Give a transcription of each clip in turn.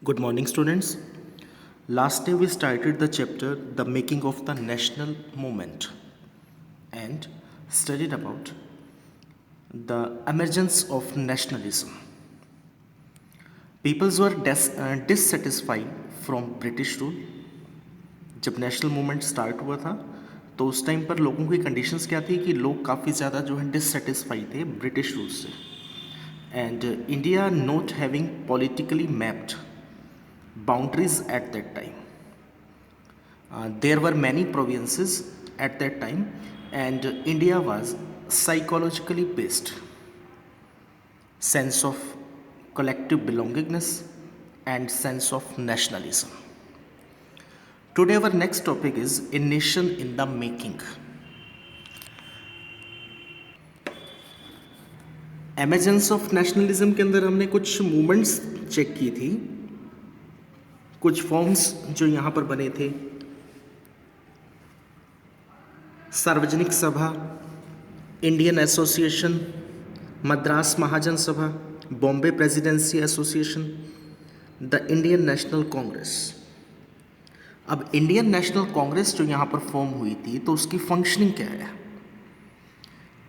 Good morning, students. Last day we started the chapter The Making of the National Movement and studied about the emergence of nationalism. Peoples were dissatisfied from British rule. जब national movement start हुआ था तो उस time पर लोगों की conditions क्या थी कि लोग काफ़ी ज़्यादा जो है डिससेटिस्फाई थे ब्रिटिश रूल से and India not having politically mapped boundaries at that time. There were many provinces at that time, and India was psychologically based. Sense of collective belongingness and sense of nationalism. Today, our next topic is a nation in the making. Emergence of nationalism के अंदर हमने कुछ movements check की थी, कुछ forms जो यहाँ पर बने थे। सार्वजनिक सभा, इंडियन एसोसिएशन, मद्रास महाजन सभा, Bombay presidency association, the Indian national Congress. अब इंडियन नेशनल कांग्रेस जो यहाँ पर फॉर्म हुई थी तो उसकी फंक्शनिंग क्या है?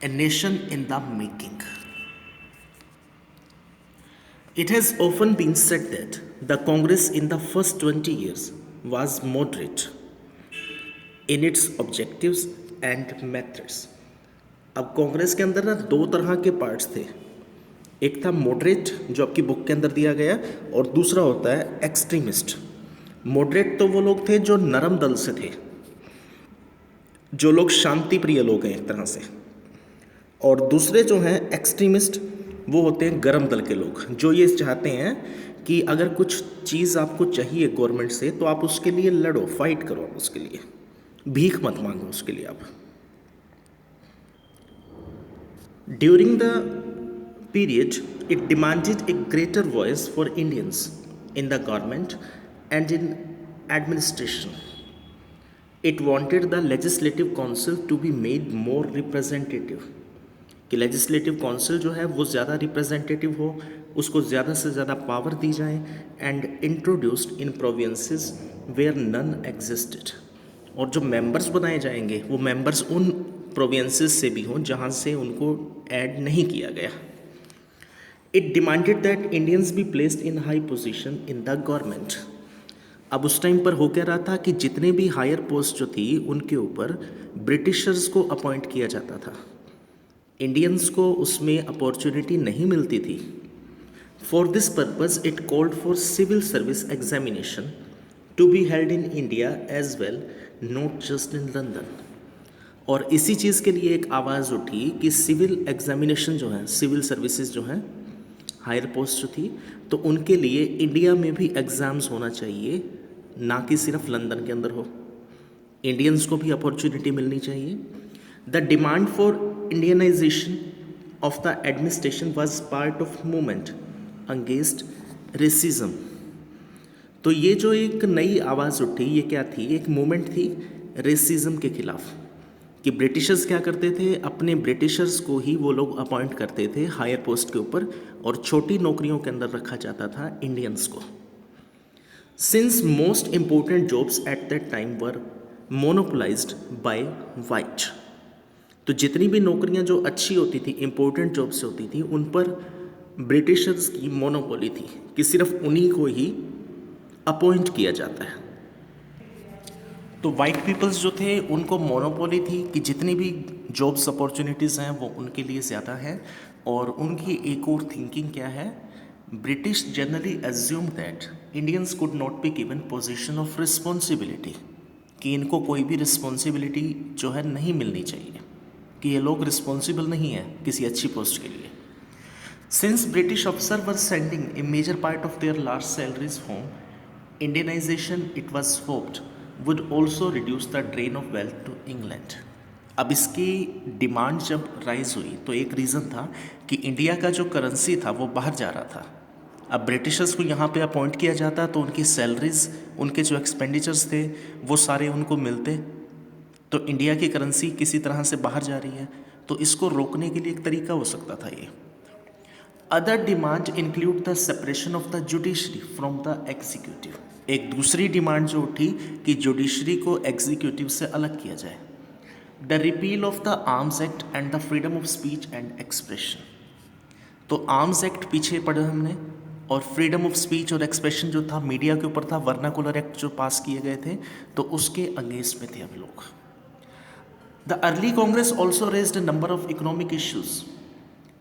A nation in the making. It has often been said that the Congress in the first 20 years was moderate in its objectives and methods. अब कांग्रेस के अंदर ना दो तरह के पार्ट्स थे, एक था मॉडरेट जो आपकी बुक के अंदर दिया गया और दूसरा होता है एक्सट्रीमिस्ट। मॉडरेट तो वो लोग थे जो नरम दल से थे, जो लोग शांति प्रिय लोग हैं एक तरह से, और दूसरे जो हैं एक्सट्रीमिस्ट वो होते हैं गर्म दल के लोग, जो ये चाहते हैं कि अगर कुछ चीज़ आपको चाहिए गवर्नमेंट से तो आप उसके लिए लड़ो, फाइट करो, आप उसके लिए भीख मत मांगो उसके लिए आप। During the period it demanded a greater voice for Indians in the government and in administration. It wanted the legislative council to be made more representative, कि लेजिस्लेटिव काउंसिल जो है वो ज़्यादा रिप्रेजेंटेटिव हो, उसको ज़्यादा से ज़्यादा पावर दी जाए, and introduced in provinces where none existed. और जो मेंबर्स बनाए जाएंगे वो मेंबर्स उन प्रोविंसेस से भी हों जहाँ से उनको ऐड नहीं किया गया। It demanded that Indians be placed in high position in the government. अब उस टाइम पर हो क्या रहा था कि जितने भी हायर पोस्ट जो थी उनके ऊपर ब्रिटिशर्स को अपॉइंट किया जाता था, इंडियंस को उसमें अपॉर्चुनिटी नहीं मिलती थी। For this purpose it called for civil service examination to be held in India as well, not just in London. और इसी चीज़ के लिए एक आवाज़ उठी कि सिविल एग्जामिनेशन जो है, सिविल सर्विसेज जो हैं, हायर पोस्ट जो थी, तो उनके लिए इंडिया में भी एग्ज़ाम्स होना चाहिए, ना कि सिर्फ लंदन के अंदर हो। इंडियंस को भी अपॉर्चुनिटी मिलनी चाहिए। The demand for Indianization of the administration was part of movement against racism. तो ये जो एक नई आवाज़ उठी, ये क्या थी? एक मूवमेंट थी रेसिज्म के खिलाफ, कि ब्रिटिशर्स क्या करते थे, अपने ब्रिटिशर्स को ही वो लोग अपॉइंट करते थे हायर पोस्ट के ऊपर, और छोटी नौकरियों के अंदर रखा जाता था इंडियंस को। Since most important jobs at that time were monopolised by white, तो जितनी भी नौकरियां जो अच्छी होती थी, इम्पोर्टेंट जॉब्स होती थी, उन पर ब्रिटिशर्स की मोनोपोली थी कि सिर्फ उन्हीं को ही अपॉइंट किया जाता है। तो वाइट पीपल्स जो थे उनको मोनोपोली थी कि जितनी भी जॉब्स अपॉर्चुनिटीज़ हैं वो उनके लिए ज़्यादा है। और उनकी एक और थिंकिंग क्या है, British generally assume that Indians could not be given position of responsibility, कि इनको कोई भी रिस्पॉन्सिबिलिटी जो है नहीं मिलनी चाहिए, कि ये लोग रिस्पॉन्सिबल नहीं है किसी अच्छी पोस्ट के लिए। सिंस ब्रिटिश अफसर were sending a major part of their large salaries home, Indianisation it was hoped would also reduce the drain of wealth to England. अब इसकी डिमांड जब राइज हुई तो एक रीज़न था कि इंडिया का जो करेंसी था वो बाहर जा रहा था। अब ब्रिटिशर्स को यहाँ पे अपॉइंट किया जाता तो उनकी सैलरीज, उनके जो एक्सपेंडिचर्स थे वो सारे उनको मिलते, तो इंडिया की करेंसी किसी तरह से बाहर जा रही है, तो इसको रोकने के लिए एक तरीका हो सकता था ये। Other demand include the separation of the judiciary from the executive. एक दूसरी डिमांड जो उठी कि जुडिशरी को एग्जीक्यूटिव से अलग किया जाए। The repeal of the arms act and the freedom of speech and expression. तो आर्म्स एक्ट पीछे पढ़ा हमने, और फ्रीडम ऑफ स्पीच और एक्सप्रेशन जो था मीडिया के ऊपर था, वर्नाकुलर एक्ट जो पास किए गए थे, तो उसके अगेंस्ट में थे हम लोग। The early Congress also raised a number of economic issues.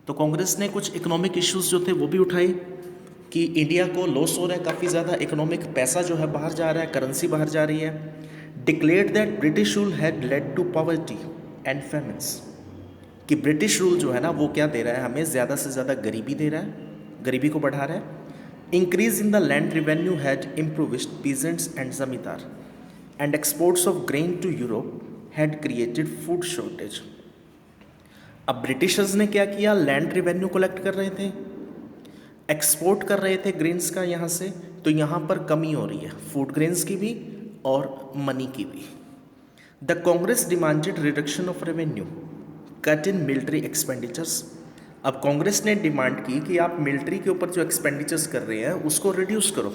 तो कांग्रेस ने कुछ इकोनॉमिक इश्यूज जो थे वो भी उठाए कि इंडिया को लॉस हो रहा है काफ़ी ज़्यादा, इकोनॉमिक पैसा जो है बाहर जा रहा है, करेंसी बाहर जा रही है। Declared that British rule had led to poverty and famines. कि ब्रिटिश रूल जो है ना वो क्या दे रहा है हमें, ज़्यादा से ज़्यादा गरीबी दे रहा है, गरीबी को बढ़ा रहा है। Increase in the land revenue had improved peasants and zamindar, and exports of grain to Europe had created food shortage. अब ब्रिटिशर्स ने क्या किया, लैंड रेवेन्यू कलेक्ट कर रहे थे, एक्सपोर्ट कर रहे थे ग्रेन्स का यहाँ से, तो यहाँ पर कमी हो रही है फूड ग्रेन्स की भी और मनी की भी। The Congress demanded reduction of revenue, cut in military expenditures. अब कांग्रेस ने डिमांड की कि आप मिलिट्री के ऊपर जो एक्सपेंडिचर्स कर रहे हैं उसको रिड्यूस करो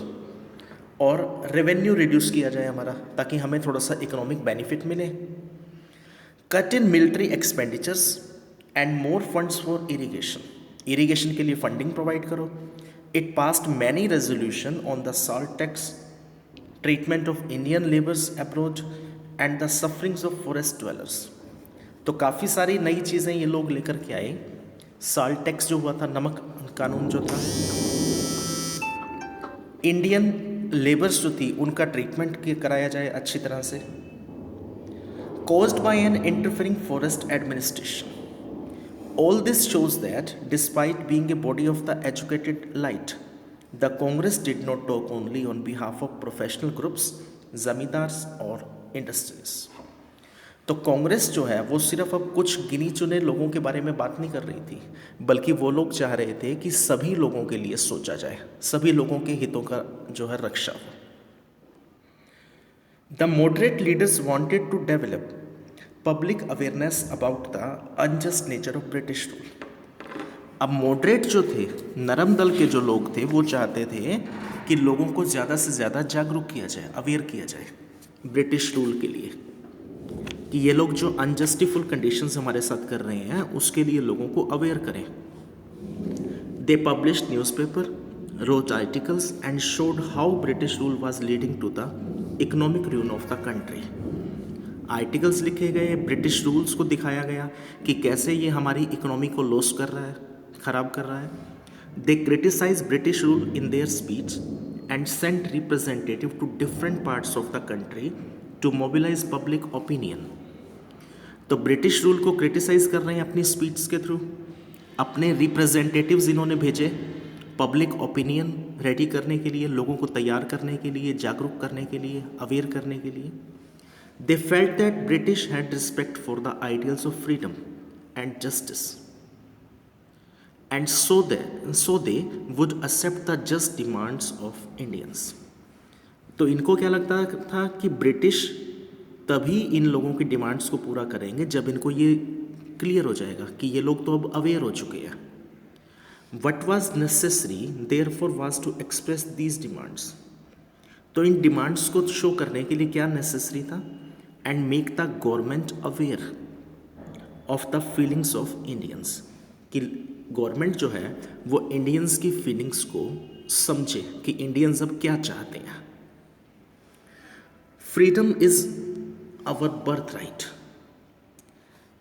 और रेवेन्यू रिड्यूस किया जाए हमारा, ताकि हमें थोड़ा सा इकोनॉमिक बेनिफिट मिले। Cut in military expenditures and more funds for irrigation, irrigation के लिए फंडिंग प्रोवाइड करो। It passed many resolution on the salt tax, treatment of Indian labours abroad and the sufferings of forest dwellers. तो काफ़ी सारी नई चीज़ें ये लोग लेकर के आए। सॉल्ट टैक्स जो हुआ था, नमक कानून जो था, इंडियन लेबर्स जो थी उनका ट्रीटमेंट कराया जाए अच्छी तरह से। caused by an interfering forest administration. All this shows that, despite being a body of the educated elite, the Congress did not talk only on behalf of professional groups, zamindars or industries. तो कांग्रेस जो है वो सिर्फ अब कुछ गिनी चुने लोगों के बारे में बात नहीं कर रही थी, बल्कि वो लोग चाह रहे थे कि सभी लोगों के लिए सोचा जाए, सभी लोगों के हितों का जो है रक्षा हो। The moderate leaders wanted to develop public awareness about the unjust nature of British rule. अब मॉडरेट जो थे, नरम दल के जो लोग थे, वो चाहते थे कि लोगों को ज़्यादा से ज़्यादा जागरूक किया जाए, अवेयर किया जाए ब्रिटिश रूल के लिए, कि ये लोग जो अनजस्टिफुल कंडीशंस हमारे साथ कर रहे हैं उसके लिए लोगों को अवेयर करें। They published newspaper, wrote articles and showed how British rule was leading to the economic ruin of the country. Articles लिखे गए, ब्रिटिश रूल्स को दिखाया गया कि कैसे ये हमारी इकोनॉमी को लॉस कर रहा है, ख़राब कर रहा है। They criticise British rule in their speech and sent representative to different parts of the country to mobilise public opinion. तो ब्रिटिश रूल को क्रिटिसाइज कर रहे हैं अपनी स्पीच के थ्रू, अपने रिप्रेजेंटेटिव्स इन्होंने भेजे पब्लिक ओपिनियन रेडी करने के लिए, लोगों को तैयार करने के लिए, जागरूक करने के लिए, अवेयर करने के लिए। They felt that British had respect for the ideals of freedom and justice and so they would accept the just demands of Indians. तो इनको क्या लगता था कि ब्रिटिश तभी इन लोगों की डिमांड्स को पूरा करेंगे जब इनको ये क्लियर हो जाएगा कि ये लोग तो अब अवेयर हो चुके हैं। What was necessary therefore was to express these demands. तो इन डिमांड्स को शो करने के लिए क्या नेसेसरी था, and make the government aware of the feelings of Indians, कि गवर्नमेंट जो है वो इंडियंस की फीलिंग्स को समझे कि इंडियंस अब क्या चाहते हैं। Freedom is our birth right,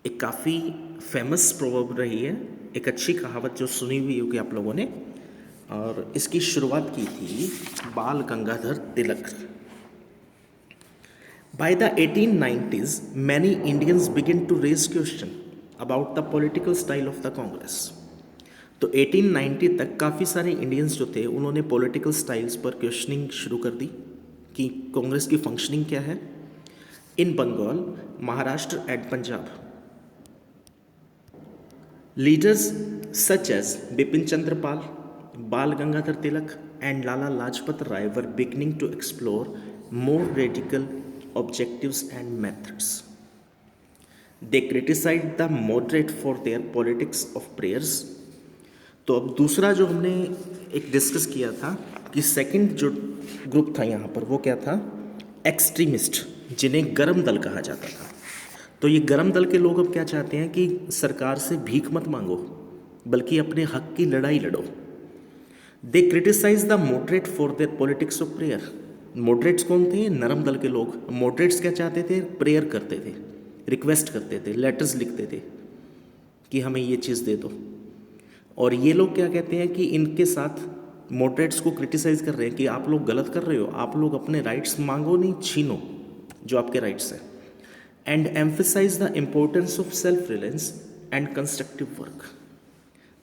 एक काफ़ी फेमस प्रोवर्ब रही है, एक अच्छी कहावत जो सुनी हुई होगी आप लोगों ने, और इसकी शुरुआत की थी Bal Gangadhar Tilak. By the 1890s many Indians begin to raise question about the political style of the Congress. तो 1890 तक काफ़ी सारे इंडियंस जो थे उन्होंने पॉलिटिकल स्टाइल्स पर क्वेश्चनिंग शुरू कर दी कि कांग्रेस की फंक्शनिंग क्या है। In Bengal, Maharashtra and Punjab, leaders such as Bipin Chandra Pal, Bal Gangadhar Tilak and Lala Lajpat Rai were beginning to explore more radical objectives and methods. They criticized the moderate for their politics of prayers, तो अब दूसरा जो हमने एक discuss किया था कि second जो ग्रुप था यहाँ पर वो क्या था, एक्सट्रीमिस्ट, जिन्हें गरम दल कहा जाता था। तो ये गरम दल के लोग अब क्या चाहते हैं कि सरकार से भीख मत मांगो, बल्कि अपने हक की लड़ाई लड़ो। They criticise the moderate for their politics of prayer. Moderates कौन थे? नरम दल के लोग। मॉडरेट्स क्या चाहते थे? प्रेयर करते थे, रिक्वेस्ट करते थे, लेटर्स लिखते थे कि हमें ये चीज़ दे दो। और ये लोग क्या कहते हैं कि इनके साथ मॉडरेट्स को क्रिटिसाइज़ कर रहे हैं कि आप लोग गलत कर रहे हो, आप लोग अपने राइट्स मांगो नहीं, छीनो जो आपके राइट्स हैं। And emphasise the importance of self reliance and constructive work.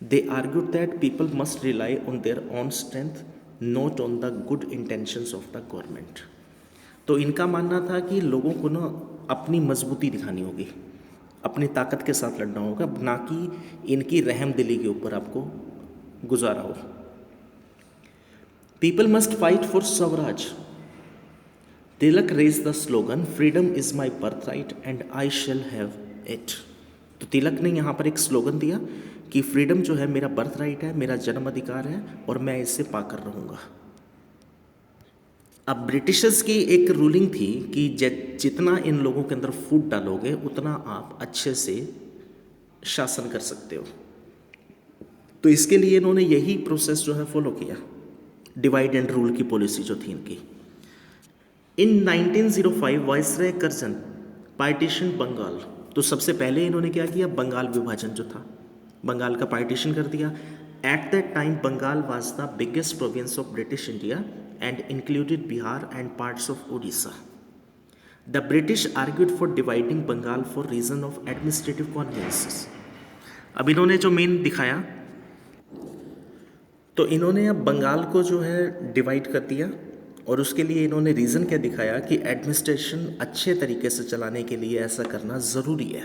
They argued that people must rely on their own strength, not on the good intentions of the government. तो इनका मानना था कि लोगों को ना अपनी मजबूती दिखानी होगी, अपनी ताकत के साथ लड़ना होगा, ना कि इनकी रहम दिली के ऊपर आपको गुजारा हो। People must fight for Swaraj. Tilak raised the slogan, "Freedom is my birthright and I shall have it." तो तिलक ने यहाँ पर एक स्लोगन दिया कि फ्रीडम जो है मेरा बर्थ राइट है, मेरा जन्म अधिकार है और मैं इससे पाकर रहूँगा। अब ब्रिटिशर्स की एक रूलिंग थी कि जितना इन लोगों के अंदर फूट डालोगे उतना आप अच्छे से शासन कर सकते हो। तो इसके लिए इन्होंने यही प्रोसेस जो है फॉलो किया, डिवाइड एंड रूल की पॉलिसी जो थी इनकी। इन 1905 वाइसराय कर्जन पार्टीशन बंगाल। तो सबसे पहले इन्होंने क्या किया, बंगाल विभाजन जो था, बंगाल का पार्टीशन कर दिया। At that time Bengal was the biggest province of British India and included Bihar and parts of Orissa. The British argued for dividing Bengal for reason of administrative conveniences. अब इन्होंने जो मेन दिखाया, तो इन्होंने अब बंगाल को जो है डिवाइड कर दिया और उसके लिए इन्होंने रीज़न क्या दिखाया कि एडमिनिस्ट्रेशन अच्छे तरीके से चलाने के लिए ऐसा करना ज़रूरी है।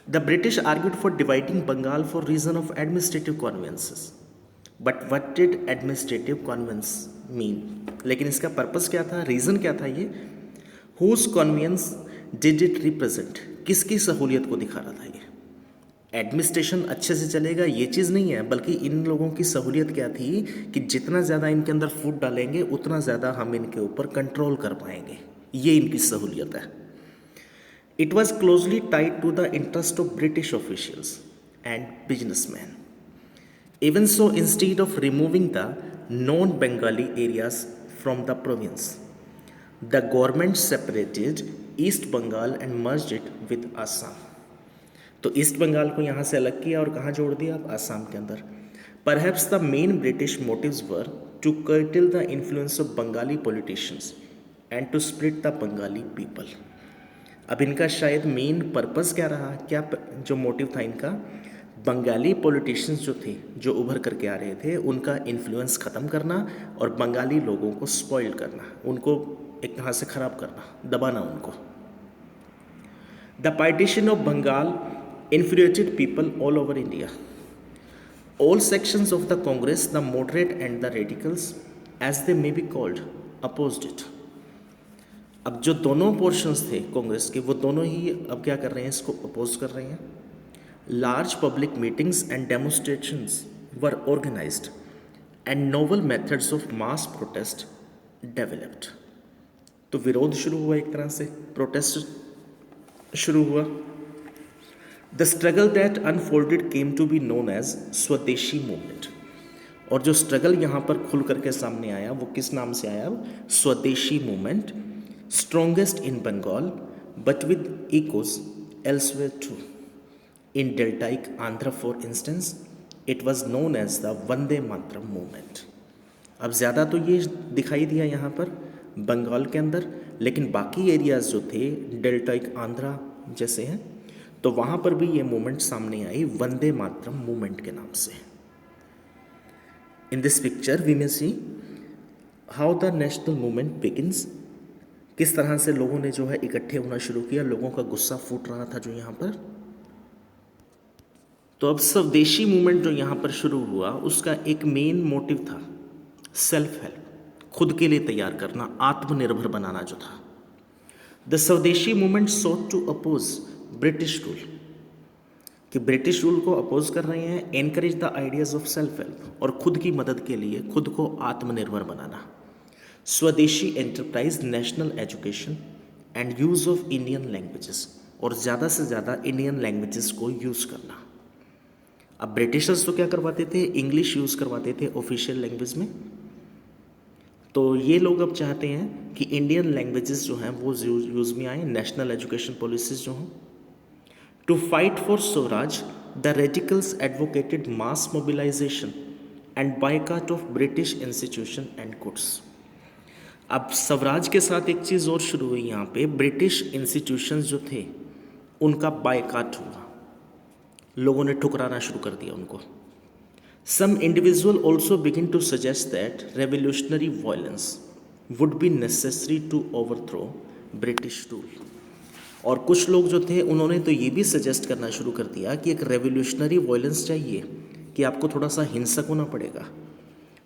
The British argued for dividing Bengal for reason of administrative conveniences. But what did administrative convenience mean? लेकिन इसका पर्पस क्या था, रीज़न क्या था ये? Whose convenience did it represent? किसकी सहूलियत को दिखा रहा था ये? एडमिनिस्ट्रेशन अच्छे से चलेगा ये चीज़ नहीं है, बल्कि इन लोगों की सहूलियत क्या थी कि जितना ज़्यादा इनके अंदर फूड डालेंगे उतना ज़्यादा हम इनके ऊपर कंट्रोल कर पाएंगे, ये इनकी सहूलियत है। It was closely tied to the interest of British officials and businessman. Even so, instead of removing the non Bengali areas from the province, the government separated East Bengal and merged it with Assam. तो East Bengal को यहाँ से अलग किया और कहाँ जोड़ दिया? आसाम के अंदर। Perhaps the main British motives were to curtail the influence of Bengali politicians and to split the Bengali people. अब इनका शायद मेन पर्पस क्या रहा, क्या जो मोटिव था इनका? बंगाली पॉलिटिशियंस जो थे, जो उभर करके आ रहे थे, उनका इन्फ्लुएंस ख़त्म करना और बंगाली लोगों को स्पॉइल करना, उनको एक तरह से ख़राब करना, दबाना उनको। The partition of Bengal infuriated people all over India. All sections of the Congress, the moderate and the radicals, as they may be called, opposed it. अब जो दोनों पोर्शंस थे कांग्रेस के, वो दोनों ही अब क्या कर रहे हैं? इसको अपोज कर रहे हैं। Large public meetings and demonstrations were organised and novel methods of mass protest developed. तो विरोध शुरू हुआ, एक तरह से प्रोटेस्ट शुरू हुआ। The struggle that unfolded came to be known as swadeshi movement. और जो स्ट्रगल यहाँ पर खुल करके सामने आया वो किस नाम से आया? Swadeshi movement. Strongest in Bengal but with echoes elsewhere too. In deltaic Andhra for instance it was known as the Vande Mataram movement. अब ज़्यादा तो ये दिखाई दिया यहाँ पर बंगाल के अंदर, लेकिन बाकी एरियाज़ जो थे डेल्टाइक आंध्रा जैसे हैं, तो वहाँ पर भी ये मूवमेंट सामने आई वंदे मातरम मूवमेंट के नाम से। In this picture we may see how the national movement begins. किस तरह से लोगों ने जो है इकट्ठे होना शुरू किया, लोगों का गुस्सा फूट रहा था जो यहाँ पर। तो अब स्वदेशी मूवमेंट जो यहाँ पर शुरू हुआ उसका एक मेन मोटिव था सेल्फ हेल्प, खुद के लिए तैयार करना, आत्मनिर्भर बनाना जो था। द स्वदेशी movement sought to oppose British rule. कि ब्रिटिश रूल को अपोज कर रहे हैं, encourage the ideas of self help, और खुद की मदद के लिए खुद को आत्मनिर्भर बनाना, स्वदेशी enterprise, national education and use of Indian languages, और ज़्यादा से ज़्यादा इंडियन लैंग्वेजेस को यूज़ करना। अब ब्रिटिशर्स तो क्या करवाते थे, इंग्लिश यूज़ करवाते थे ऑफिशियल लैंग्वेज में, तो ये लोग अब चाहते हैं कि इंडियन लैंग्वेजेस जो हैं वो यूज़ में आए, नेशनल एजुकेशन पॉलिसीज़ जो हों। To fight for swaraj, the radicals advocated mass mobilisation and boycott of British institution and goods. अब स्वराज के साथ एक चीज़ और शुरू हुई यहाँ पे, ब्रिटिश इंस्टीट्यूशंस जो थे उनका बायकॉट हुआ, लोगों ने ठुकराना शुरू कर दिया उनको। Some individual also begin to suggest that revolutionary violence would be necessary to overthrow British rule. और कुछ लोग जो थे उन्होंने तो ये भी सजेस्ट करना शुरू कर दिया कि एक रेवोल्यूशनरी वायलेंस चाहिए, कि आपको थोड़ा सा हिंसक होना पड़ेगा,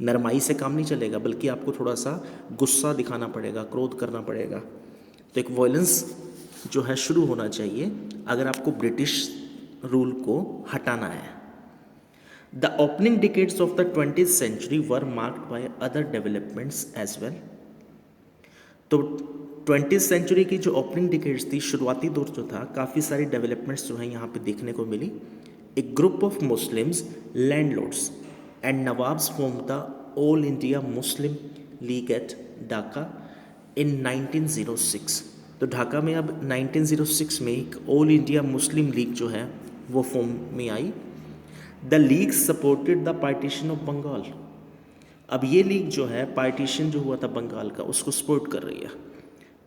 नरमाई से काम नहीं चलेगा, बल्कि आपको थोड़ा सा गुस्सा दिखाना पड़ेगा, क्रोध करना पड़ेगा। तो एक वायलेंस जो है शुरू होना चाहिए अगर आपको ब्रिटिश रूल को हटाना है। The opening decades of the 20th century were marked by other developments as well. तो 20th सेंचुरी की जो ओपनिंग डिकेड्स थी, शुरुआती दौर जो था, काफ़ी सारी डेवलपमेंट्स जो हैं यहाँ पे देखने को मिली। एक group of Muslims landlords and nawabs form the All India Muslim League at Dhaka in 1906। तो ढाका में अब 1906 में एक ऑल इंडिया मुस्लिम लीग जो है वो फॉर्म में आई। The league supported the partition of Bengal. अब ये लीग जो है, पार्टीशन जो हुआ था बंगाल का, उसको सपोर्ट कर रही है।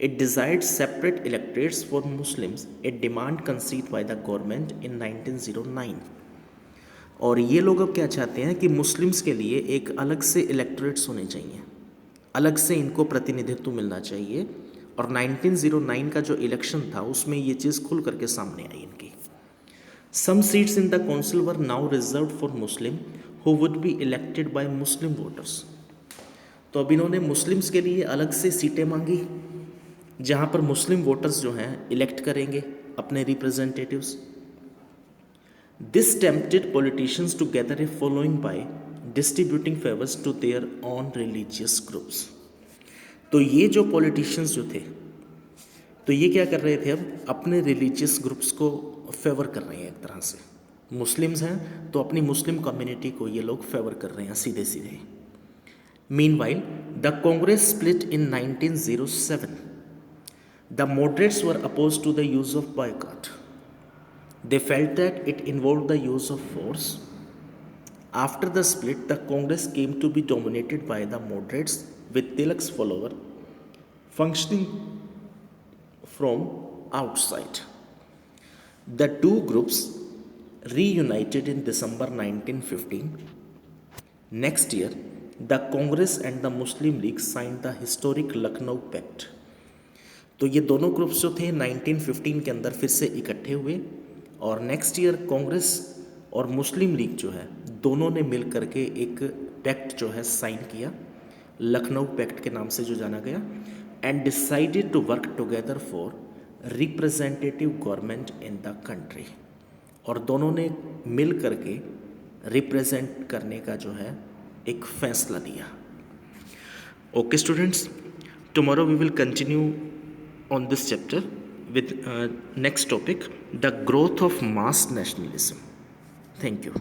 It desired separate electorates for Muslims, a demand concede by the government in 1909। और ये लोग अब क्या चाहते हैं कि मुस्लिम्स के लिए एक अलग से इलेक्टरेट्स होने चाहिए, अलग से इनको प्रतिनिधित्व मिलना चाहिए। और 1909 का जो इलेक्शन था उसमें ये चीज़ खुल करके सामने आई इनकी। Some seats in the council were now reserved for Muslim who would be elected by Muslim voters. तो अब इन्होंने मुस्लिम्स के लिए अलग से सीटें मांगी जहाँ पर मुस्लिम वोटर्स जो हैं इलेक्ट करेंगे अपने representatives. This tempted politicians to gather a following by distributing favors to their own religious groups. तो ये जो पॉलिटिशियंस जो थे, तो ये क्या कर रहे थे, अब अपने रिलीजियस ग्रुप्स को फेवर कर रहे हैं। एक तरह से मुस्लिम्स हैं तो अपनी मुस्लिम कम्युनिटी को ये लोग फेवर कर रहे हैं सीधे सीधे। Meanwhile the Congress split in 1907। The moderates were oppose to the use of boycott. They felt that it involve the use of force. After the split the Congress came to be dominated by the moderates with Tilak's follower functioning from outside. The two groups reunited in December 1915. Next year, the Congress and the Muslim League signed the historic Lucknow Pact. तो ये दोनों groups जो थे 1915 के अंदर फिर से इकट्ठे हुए, और नेक्स्ट ईयर कांग्रेस और मुस्लिम लीग जो है दोनों ने मिल करके एक पैक्ट जो है साइन किया, लखनऊ पैक्ट के नाम से जो जाना गया, and decided to work together for representative government in the country. और दोनों ने मिल करके रिप्रेजेंट करने का जो है एक फैसला लिया। Okay students, tomorrow we will continue on this chapter with next topic, the growth of mass nationalism. Thank you.